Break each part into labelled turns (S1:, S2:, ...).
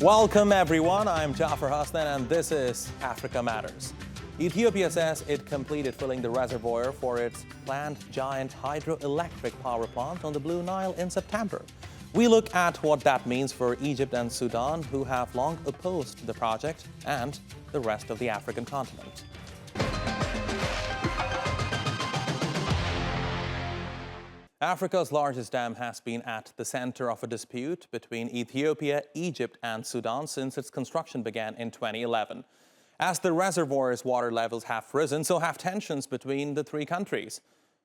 S1: Welcome everyone, I'm Jafar Hassan and this is Africa Matters. Ethiopia says it completed filling the reservoir for its planned giant hydroelectric power plant on the Blue Nile in September. We look at what that means for Egypt and Sudan, who have long opposed the project, and the rest of the African continent. Africa's largest dam has been at the center of a dispute between Ethiopia, Egypt and Sudan since its construction began in 2011. As the reservoir's water levels have risen, so have tensions between the three countries.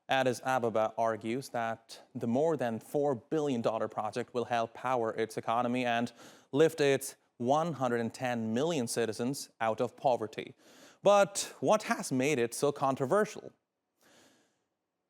S1: Addis Ababa argues that the more than $4 billion project will help power its economy and lift its 110 million citizens out of poverty. But what has made it so controversial?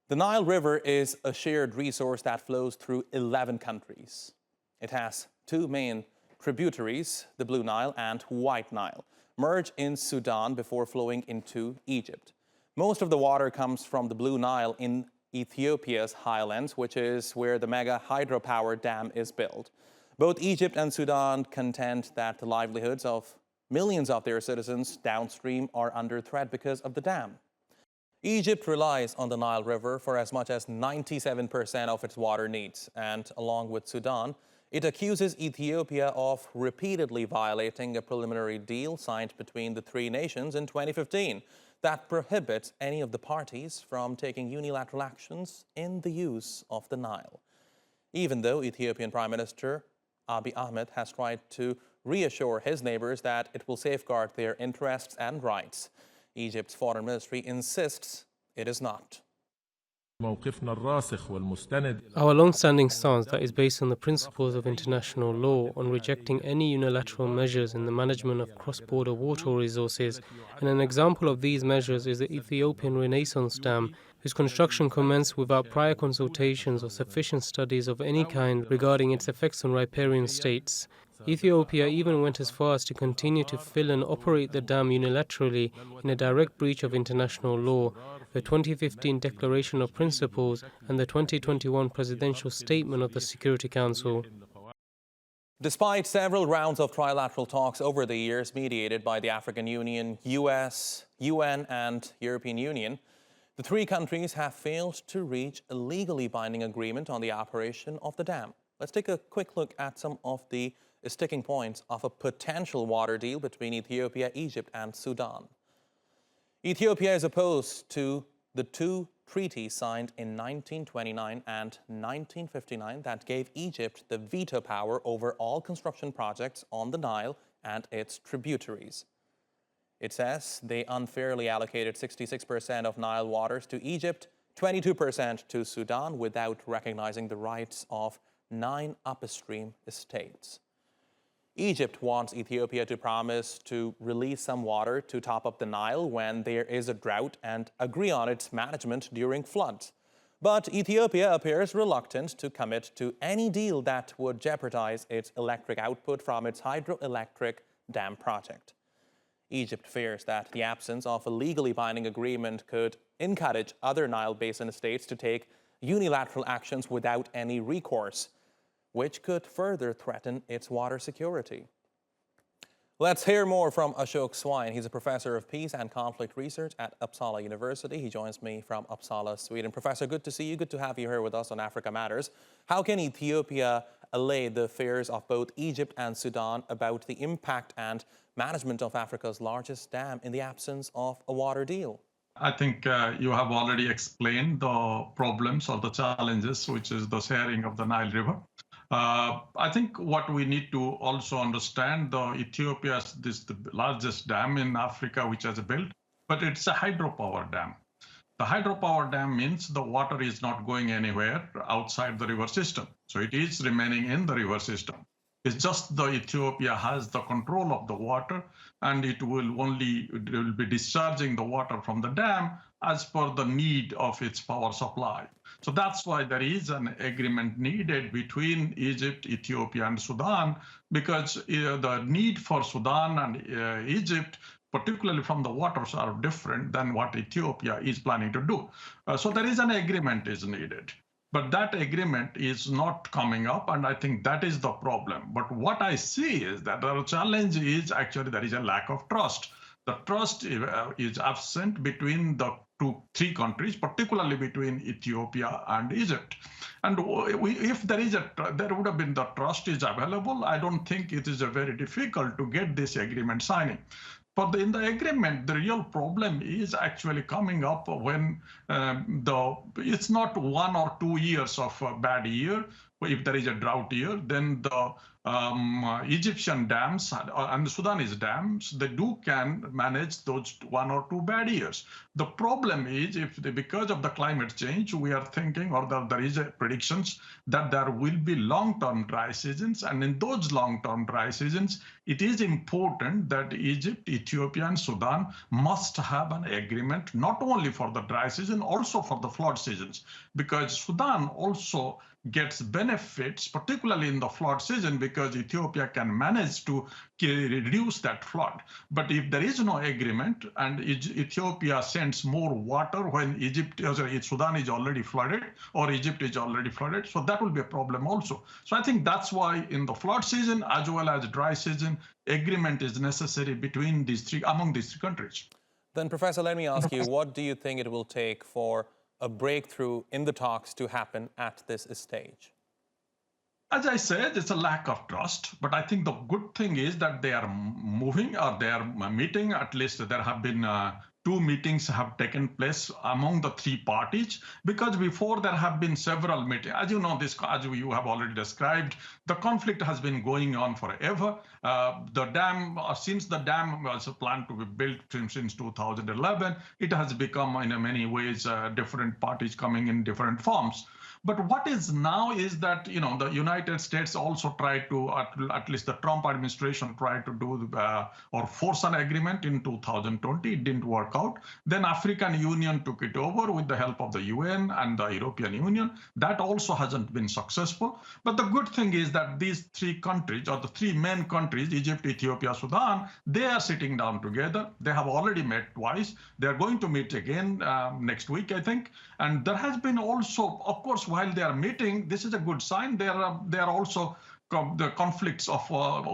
S1: The Nile River is a shared resource that flows through 11 countries. It has two main tributaries, the Blue Nile and White Nile, merge in Sudan before flowing into Egypt. Most of the water comes from the Blue Nile in Ethiopia's highlands, which is where the mega hydropower dam is built. Both Egypt and Sudan contend that the livelihoods of millions of their citizens downstream are under threat because of the dam. Egypt relies on the Nile River for as much as 97% of its water needs, and along with Sudan, it accuses Ethiopia of repeatedly violating a preliminary deal signed between the three nations in 2015 that prohibits any of the parties from taking unilateral actions in the use of the Nile. Even though Ethiopian Prime Minister Abiy Ahmed has tried to reassure his neighbors that it will safeguard their interests and rights, Egypt's foreign ministry insists it is not.
S2: Our long-standing stance that is based on the principles of international law on rejecting any unilateral measures in the management of cross-border water resources, and an example of these measures is the Ethiopian Renaissance Dam, whose construction commenced without prior consultations or sufficient studies of any kind regarding its effects on riparian states. Ethiopia even went as far as to continue to fill and operate the dam unilaterally in a direct breach of international law, the 2015 Declaration of Principles and the 2021 Presidential Statement of the Security Council.
S1: Despite several rounds of trilateral talks over the years mediated by the African Union, US, UN and European Union, the three countries have failed to reach a legally binding agreement on the operation of the dam. Let's take a quick look at some of the sticking points of a potential water deal between Ethiopia, Egypt and Sudan. Ethiopia is opposed to the two treaties signed in 1929 and 1959 that gave Egypt the veto power over all construction projects on the Nile and its tributaries. It says they unfairly allocated 66% of Nile waters to Egypt, 22% to Sudan, without recognizing the rights of 9 upstream states. Egypt wants Ethiopia to promise to release some water to top up the Nile when there is a drought and agree on its management during floods. But Ethiopia appears reluctant to commit to any deal that would jeopardize its electric output from its hydroelectric dam project. Egypt fears that the absence of a legally binding agreement could encourage other Nile Basin states to take unilateral actions without any recourse, which could further threaten its water security. Let's hear more from Ashok Swine. He's a professor of peace and conflict research at Uppsala University. He joins me from Uppsala, Sweden. Professor, good to see you. Good to have you here with us on Africa Matters. How can Ethiopia allay the fears of both Egypt and Sudan about the impact and management of Africa's largest dam in the absence of a water deal?
S3: I think you have already explained the problems or the challenges, which is the sharing of the Nile River. I think what we need to also understand, Ethiopia is the largest dam in Africa which has built, but it's a hydropower dam. The hydropower dam means the water is not going anywhere outside the river system. So it is remaining in the river system. It's just the Ethiopia has the control of the water, and it will be discharging the water from the dam as per the need of its power supply. So that's why there is an agreement needed between Egypt, Ethiopia, and Sudan, because the need for Sudan and Egypt, particularly from the waters, are different than what Ethiopia is planning to do. So there is an agreement is needed. But that agreement is not coming up, and I think that is the problem. But what I see is that the challenge is actually there is a lack of trust. The trust is absent between the three countries, particularly between Ethiopia and Egypt. And if there would have been the trust is available, I don't think it is a very difficult to get this agreement signing. But in the agreement, the real problem is actually coming up when it's not 1 or 2 years of a bad year. If there is a drought year, then the Egyptian dams and the Sudanese dams, they can manage those 1 or 2 bad years. The problem is because of the climate change, we are thinking, or there is a predictions that there will be long-term dry seasons. And in those long-term dry seasons, it is important that Egypt, Ethiopia, and Sudan must have an agreement, not only for the dry season, also for the flood seasons, because Sudan also gets benefits, particularly in the flood season, because Ethiopia can manage to reduce that flood. But if there is no agreement and Ethiopia sends more water when Sudan is already flooded or Egypt is already flooded, so that will be a problem also. So I think that's why in the flood season as well as dry season, agreement is necessary among these three countries.
S1: Then, Professor, let me ask you, what do you think it will take for a breakthrough in the talks to happen at this stage?
S3: As I said, it's a lack of trust, but I think the good thing is that they are moving or they are meeting. At least there have been 2 meetings have taken place among the 3 parties, because before there have been several meetings. As you know, as you have already described, the conflict has been going on forever. The dam, since the dam was planned to be built since 2011, it has become in many ways different parties coming in different forms. But what is now is that, the United States also tried to, at least the Trump administration tried to do or force an agreement in 2020. It didn't work out. Then African Union took it over with the help of the UN and the European Union. That also hasn't been successful. But the good thing is that these 3 countries, or the 3 main countries, Egypt, Ethiopia, Sudan, they are sitting down together. They have already met twice. They are going to meet again next week, I think. And there has been also, of course, while they are meeting, this is a good sign. There are also the conflicts of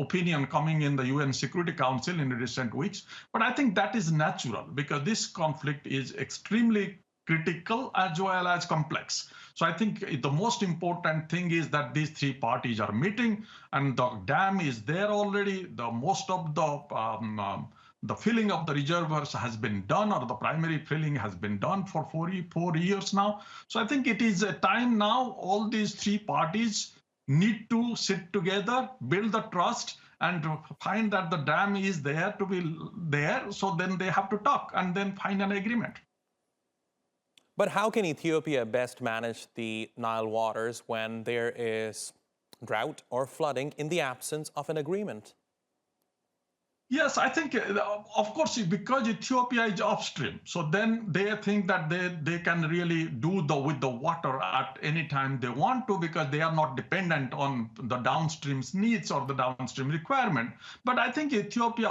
S3: opinion coming in the UN Security Council in recent weeks. But I think that is natural, because this conflict is extremely critical as well as complex. So I think the most important thing is that these 3 parties are meeting, and the dam is there already. Most of the filling of the reservoirs has been done, or the primary filling has been done for 4 years now. So I think it is a time now all these 3 parties need to sit together, build the trust, and find that the dam is there to be there. So then they have to talk and then find an agreement.
S1: But how can Ethiopia best manage the Nile waters when there is drought or flooding in the absence of an agreement?
S3: Yes, I think, of course, because Ethiopia is upstream, so then they think that they can really do with the water at any time they want to, because they are not dependent on the downstream's needs or the downstream requirement. But I think Ethiopia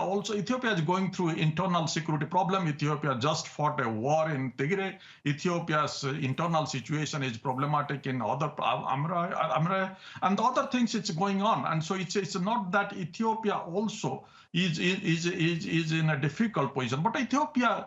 S3: is going through internal security problem. Ethiopia just fought a war in Tigray. Ethiopia's internal situation is problematic in other Amra, and the other things it's going on. And so it's not that Ethiopia also is in a difficult position. But Ethiopia,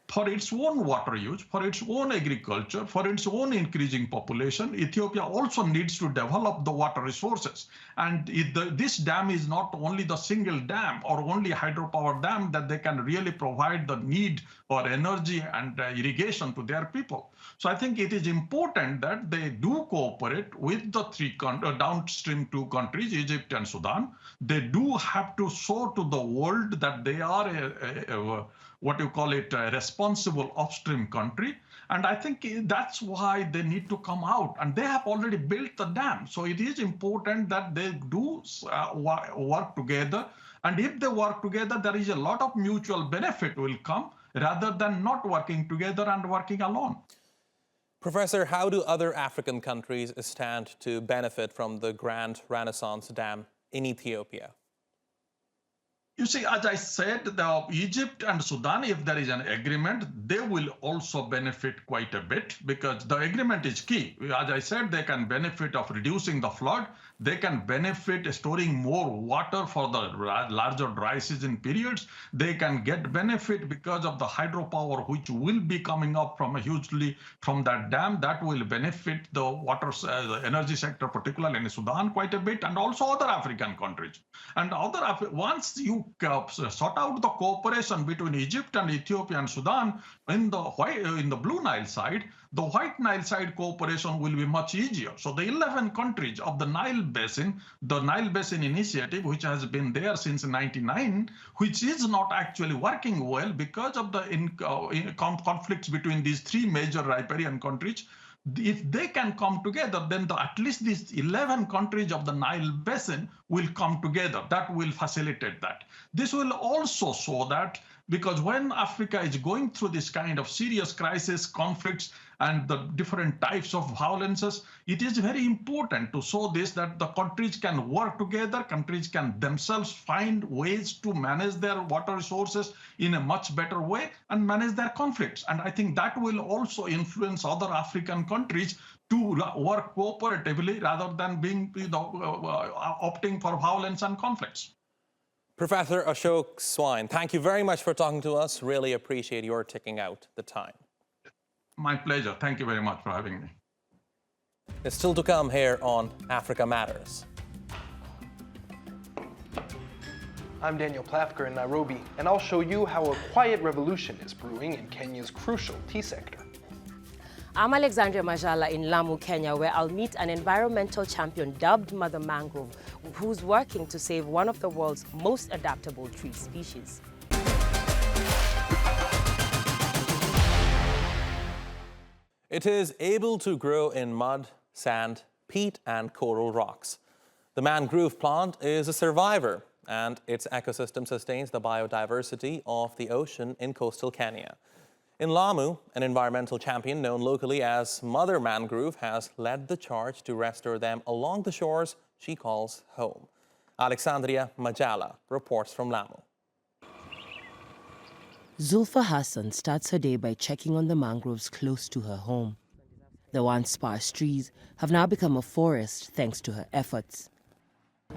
S3: for its own water use, for its own agriculture, for its own increasing population, Ethiopia also needs to develop the water resources. And this dam is not only the single dam or only hydropower dam that they can really provide the need for energy and irrigation to their people. So I think it is important that they do cooperate with the downstream 2 countries, Egypt and Sudan. They do have to show to the world that they are a responsible upstream country. And I think that's why they need to come out. And they have already built the dam. So it is important that they do work together. And if they work together, there is a lot of mutual benefit will come, rather than not working together and working alone.
S1: Professor, how do other African countries stand to benefit from the Grand Renaissance Dam in Ethiopia?
S3: You see, as I said, the Egypt and Sudan, if there is an agreement, they will also benefit quite a bit because the agreement is key. As I said, they can benefit of reducing the flood. They can benefit storing more water for the larger dry season periods. They can get benefit because of the hydropower, which will be coming up from hugely from that dam. That will benefit the water, the energy sector, particularly in Sudan, quite a bit, and also other African countries. And once you sort out the cooperation between Egypt and Ethiopia and Sudan in the Blue Nile side, the White Nile side cooperation will be much easier. So the 11 countries of the Nile Basin Initiative, which has been there since 1999, which is not actually working well because of the conflicts between these three major riparian countries. If they can come together, then at least these 11 countries of the Nile Basin will come together. That will facilitate that. This will also show that because when Africa is going through this kind of serious crisis, conflicts, and the different types of violences, it is very important to show this, that the countries can work together, countries can themselves find ways to manage their water resources in a much better way and manage their conflicts. And I think that will also influence other African countries to work cooperatively rather than being, opting for violence and conflicts.
S1: Professor Ashok Swine, thank you very much for talking to us. Really appreciate your taking out the time.
S3: My pleasure. Thank you very much for having me.
S1: It's still to come here on Africa Matters.
S4: I'm Daniel Plafker in Nairobi, and I'll show you how a quiet revolution is brewing in Kenya's crucial tea sector.
S5: I'm Alexandria Majala in Lamu, Kenya, where I'll meet an environmental champion dubbed Mother Mangrove, who's working to save one of the world's most adaptable tree species.
S1: It is able to grow in mud, sand, peat, and coral rocks. The mangrove plant is a survivor, and its ecosystem sustains the biodiversity of the ocean in coastal Kenya. In Lamu, an environmental champion known locally as Mother Mangrove has led the charge to restore them along the shores she calls home. Alexandria Majala reports from Lamu.
S5: Zulfa Hassan starts her day by checking on the mangroves close to her home. The once sparse trees have now become a forest thanks to her efforts.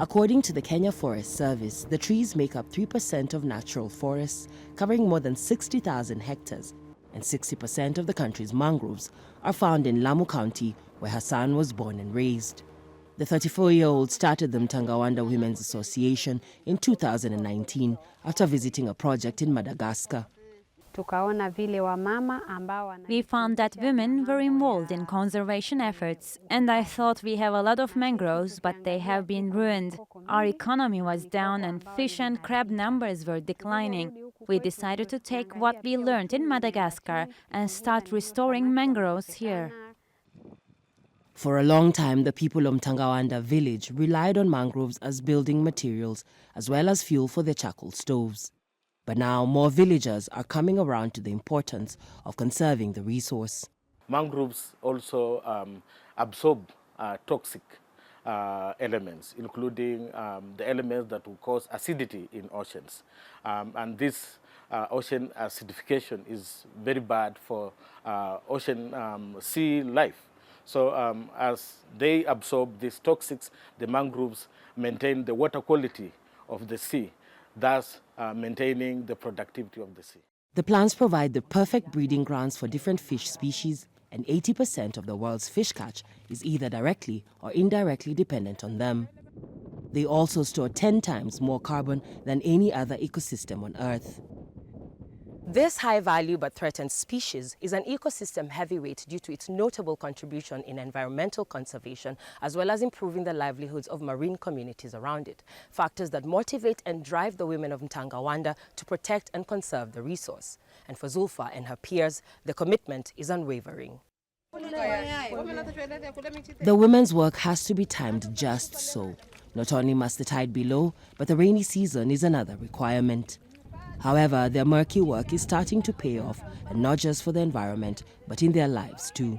S5: According to the Kenya Forest Service, the trees make up 3% of natural forests, covering more than 60,000 hectares, and 60% of the country's mangroves are found in Lamu County, where Hassan was born and raised. The 34-year-old started the Mtangawanda Women's Association in 2019 after visiting a project in Madagascar.
S6: We found that women were involved in conservation efforts, and I thought we have a lot of mangroves, but they have been ruined. Our economy was down and fish and crab numbers were declining. We decided to take what we learned in Madagascar and start restoring mangroves here.
S5: For a long time, the people of Mtangawanda village relied on mangroves as building materials as well as fuel for their charcoal stoves. But now more villagers are coming around to the importance of conserving the resource.
S7: Mangroves also absorb toxic elements, including the elements that will cause acidity in oceans. And this ocean acidification is very bad for ocean sea life. So as they absorb these toxics, the mangroves maintain the water quality of the sea, thus maintaining the productivity of the sea.
S5: The plants provide the perfect breeding grounds for different fish species, and 80% of the world's fish catch is either directly or indirectly dependent on them. They also store 10 times more carbon than any other ecosystem on Earth. This high-value but threatened species is an ecosystem heavyweight due to its notable contribution in environmental conservation as well as improving the livelihoods of marine communities around it, factors that motivate and drive the women of Mtangawanda to protect and conserve the resource. And for Zulfa and her peers, the commitment is unwavering. The women's work has to be timed just so. Not only must the tide be low, but the rainy season is another requirement. However, their murky work is starting to pay off, and not just for the environment, but in their lives too.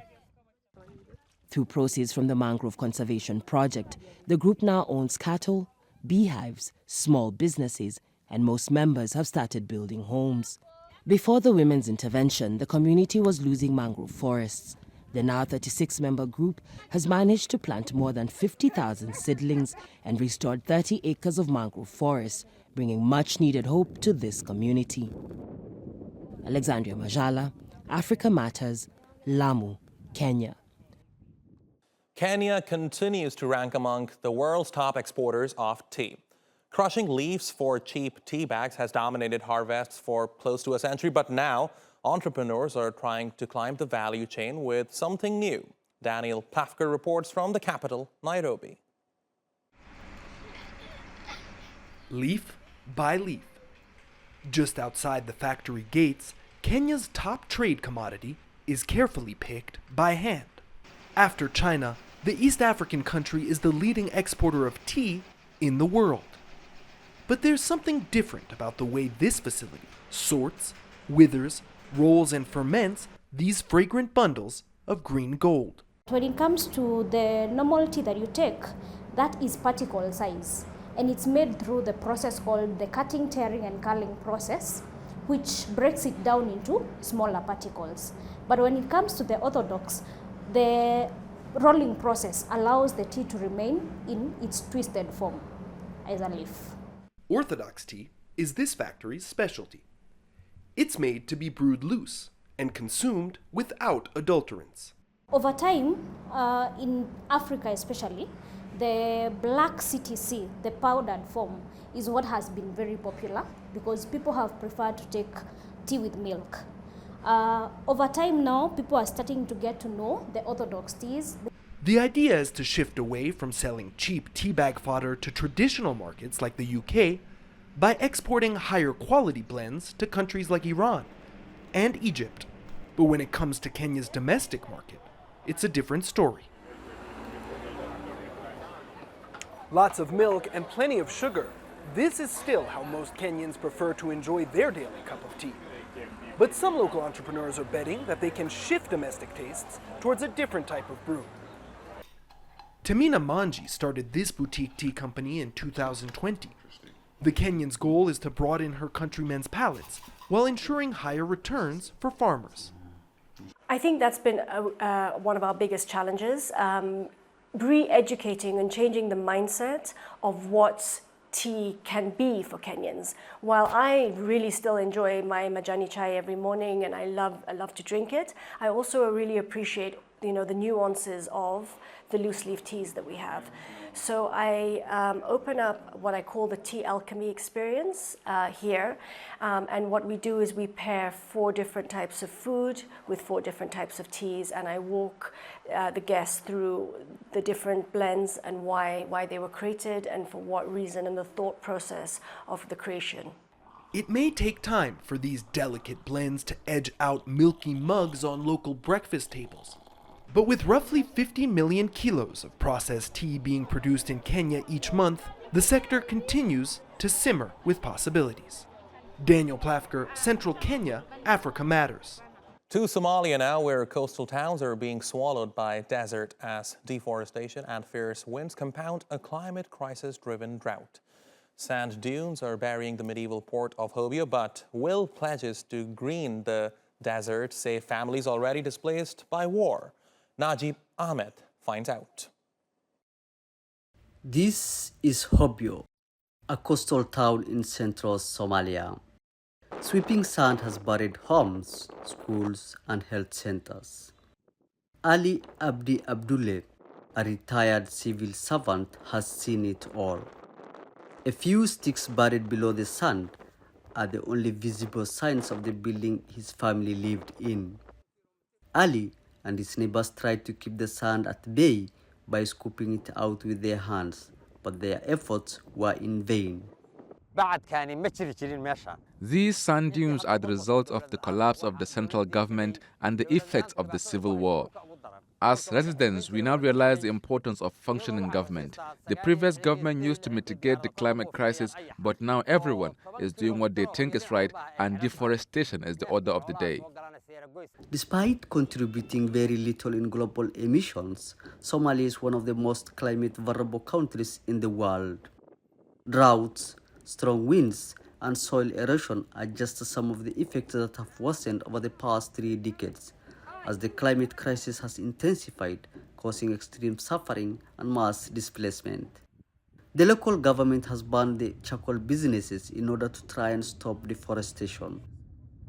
S5: Through proceeds from the Mangrove Conservation Project, the group now owns cattle, beehives, small businesses, and most members have started building homes. Before the women's intervention, the community was losing mangrove forests. The now 36-member group has managed to plant more than 50,000 seedlings and restored 30 acres of mangrove forests, bringing much-needed hope to this community. Alexandria Majala, Africa Matters, Lamu, Kenya.
S1: Kenya continues to rank among the world's top exporters of tea. Crushing leaves for cheap tea bags has dominated harvests for close to a century, but now entrepreneurs are trying to climb the value chain with something new. Daniel Plafker reports from the capital, Nairobi.
S4: Leaf by leaf. Just outside the factory gates, Kenya's top trade commodity is carefully picked by hand. After China, the East African country is the leading exporter of tea in the world. But there's something different about the way this facility sorts, withers, rolls, and ferments these fragrant bundles of green gold.
S8: When it comes to the normal tea that you take, that is particle size. And it's made through the process called the cutting, tearing, and curling process, which breaks it down into smaller particles. But when it comes to the orthodox, the rolling process allows the tea to remain in its twisted form as a leaf.
S4: Orthodox tea is this factory's specialty. It's made to be brewed loose and consumed without adulterants.
S8: Over time, in Africa especially, the black CTC, the powdered form, is what has been very popular because people have preferred to take tea with milk. Over time now, people are starting to get to know the orthodox teas.
S4: The idea is to shift away from selling cheap tea bag fodder to traditional markets like the UK by exporting higher quality blends to countries like Iran and Egypt. But when it comes to Kenya's domestic market, it's a different story. Lots of milk and plenty of sugar. This is still how most Kenyans prefer to enjoy their daily cup of tea. But some local entrepreneurs are betting that they can shift domestic tastes towards a different type of brew. Tamina Manji started this boutique tea company in 2020. The Kenyan's goal is to broaden her countrymen's palates while ensuring higher returns for farmers.
S9: I think that's been one of our biggest challenges, re-educating and changing the mindset of what tea can be for Kenyans. While I really still enjoy my majani chai every morning and I love to drink it, I also really appreciate the nuances of the loose leaf teas that we have. So I open up what I call the tea alchemy experience here. And what we do is we pair 4 different types of food with 4 different types of teas, and I walk the guests through the different blends and why they were created and for what reason and the thought process of the creation.
S4: It may take time for these delicate blends to edge out milky mugs on local breakfast tables. But with roughly 50 million kilos of processed tea being produced in Kenya each month, the sector continues to simmer with possibilities. Daniel Plafker, Central Kenya, Africa Matters.
S1: To Somalia now, where coastal towns are being swallowed by desert as deforestation and fierce winds compound a climate crisis-driven drought. Sand dunes are burying the medieval port of Hobyo, but will pledges to green the desert save families already displaced by war? Najib Ahmed finds out.
S10: This is Hobyo, a coastal town in central Somalia. Sweeping sand has buried homes, schools, and health centers. Ali Abdi Abdullah, a retired civil servant, has seen it all. A few sticks buried below the sand are the only visible signs of the building his family lived in. Ali and his neighbors tried to keep the sand at bay by scooping it out with their hands, but their efforts were in vain.
S11: These sand dunes are the result of the collapse of the central government and the effects of the civil war. As residents, we now realize the importance of functioning government. The previous government used to mitigate the climate crisis, but now everyone is doing what they think is right, and deforestation is the order of the day.
S10: Despite contributing very little in global emissions, Somalia is one of the most climate vulnerable countries in the world. Droughts, strong winds, and soil erosion are just some of the effects that have worsened over the past 3 decades, as the climate crisis has intensified, causing extreme suffering and mass displacement. The local government has banned the charcoal businesses in order to try and stop deforestation.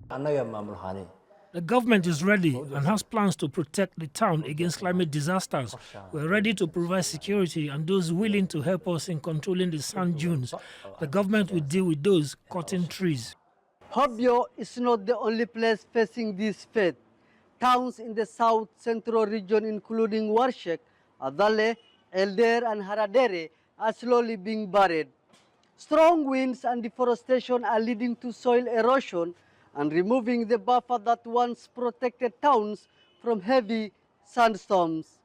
S12: The government is ready and has plans to protect the town against climate disasters. We're ready to provide security and those willing to help us in controlling the sand dunes. The government will deal with those cutting trees.
S10: Hobyo is not the only place facing this fate. Towns in the south central region, including Warshek, Adale, Elder, and Haradere, are slowly being buried. Strong winds and deforestation are leading to soil erosion and removing the buffer that once protected towns from heavy sandstorms.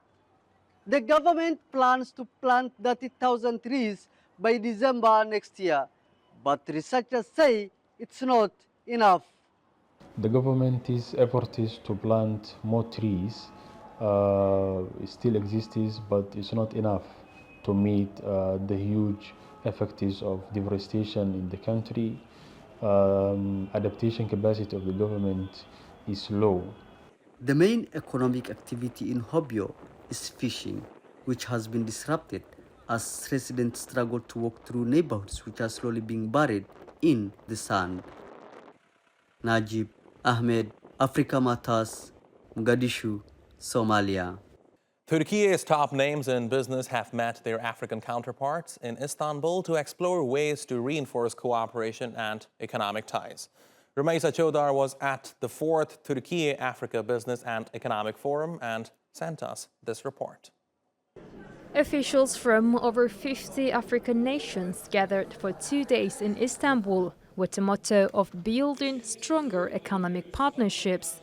S10: The government plans to plant 30,000 trees by December next year, but researchers say it's not enough.
S13: The government's effort is to plant more trees. It still exists, but it's not enough to meet the huge effects of deforestation in the country. Adaptation capacity of the government is low.
S10: The main economic activity in Hobyo is fishing, which has been disrupted as residents struggle to walk through neighborhoods which are slowly being buried in the sand. Najib Ahmed, Africa Matters, Mogadishu, Somalia.
S1: Turkiye's top names in business have met their African counterparts in Istanbul to explore ways to reinforce cooperation and economic ties. Rumeysa Chodar was at the 4th Turkiye-Africa Business and Economic Forum and sent us this report.
S14: Officials from over 50 African nations gathered for 2 days in Istanbul with the motto of building stronger economic partnerships.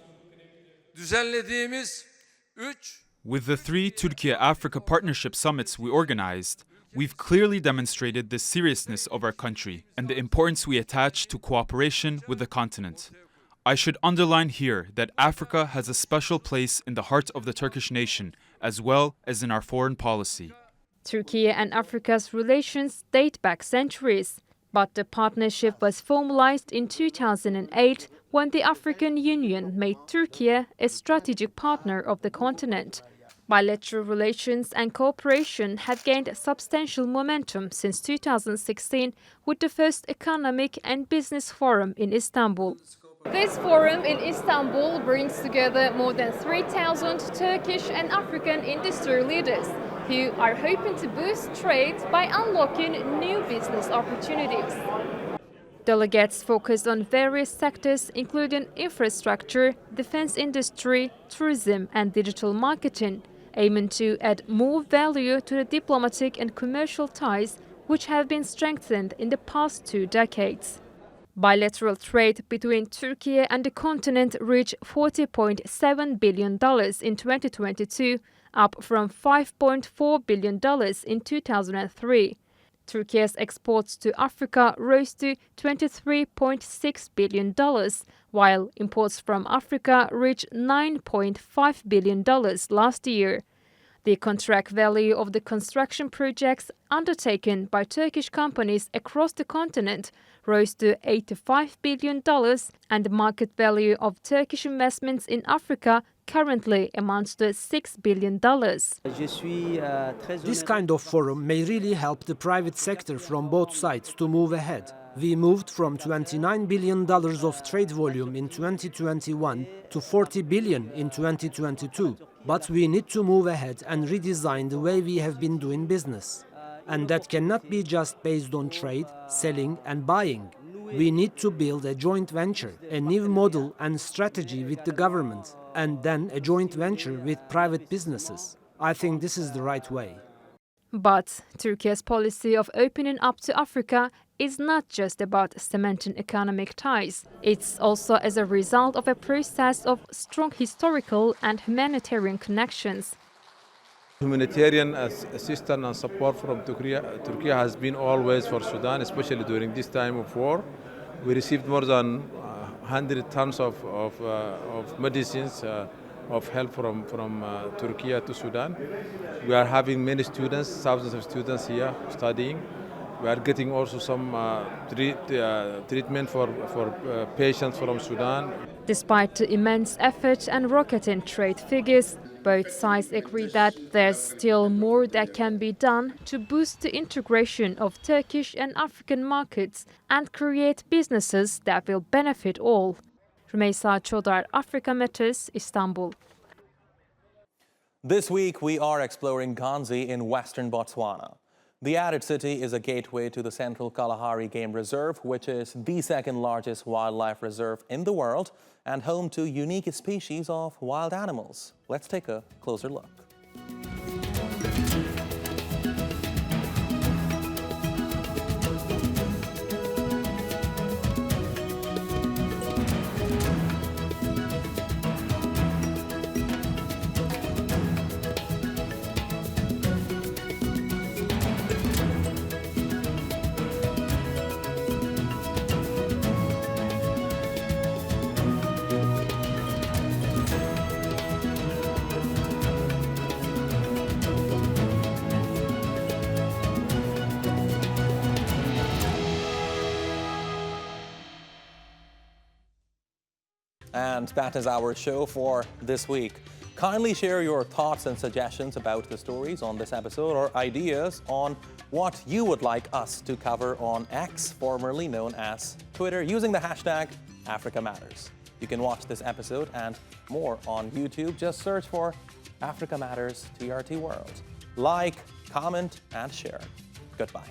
S15: With the 3 Turkiye-Africa Partnership Summits we organized, we've clearly demonstrated the seriousness of our country and the importance we attach to cooperation with the continent. I should underline here that Africa has a special place in the heart of the Turkish nation, as well as in our foreign policy.
S14: Turkey and Africa's relations date back centuries, but the partnership was formalized in 2008 when the African Union made Turkey a strategic partner of the continent. Bilateral relations and cooperation have gained substantial momentum since 2016 with the first Economic and Business Forum in Istanbul. This forum in Istanbul brings together more than 3,000 Turkish and African industry leaders who are hoping to boost trade by unlocking new business opportunities. Delegates focused on various sectors including infrastructure, defense industry, tourism and digital marketing, aiming to add more value to the diplomatic and commercial ties which have been strengthened in the past 2 decades. Bilateral trade between Turkey and the continent reached $40.7 billion in 2022, up from $5.4 billion in 2003. Turkey's exports to Africa rose to $23.6 billion, while imports from Africa reached $9.5 billion last year. The contract value of the construction projects undertaken by Turkish companies across the continent rose to $85 billion, and the market value of Turkish investments in Africa currently amounts to $6 billion.
S16: This kind of forum may really help the private sector from both sides to move ahead. We moved from $29 billion of trade volume in 2021 to $40 billion in 2022. But we need to move ahead and redesign the way we have been doing business. And that cannot be just based on trade, selling and buying. We need to build a joint venture, a new model and strategy with the government, and then a joint venture with private businesses. I think this is the right way.
S14: But Turkey's policy of opening up to Africa is not just about cementing economic ties. It's also as a result of a process of strong historical and humanitarian connections.
S17: Humanitarian assistance and support from Turkey has been always for Sudan, especially during this time of war. We received more than 100 tons of medicines, of help from Turkey to Sudan. We are having many students, thousands of students here studying. We are getting also some treatment for patients from Sudan.
S14: Despite the immense effort and rocketing trade figures, both sides agree that there's still more that can be done to boost the integration of Turkish and African markets and create businesses that will benefit all. Rümeysa Çodar, Africa Matters, Istanbul.
S1: This week, we are exploring Ghanzi in western Botswana. The added city is a gateway to the Central Kalahari Game Reserve, which is the second largest wildlife reserve in the world and home to unique species of wild animals. Let's take a closer look. And that is our show for this week. Kindly share your thoughts and suggestions about the stories on this episode or ideas on what you would like us to cover on X, formerly known as Twitter, using the hashtag Africa Matters. You can watch this episode and more on YouTube. Just search for Africa Matters TRT World. Like, comment, and share. Goodbye.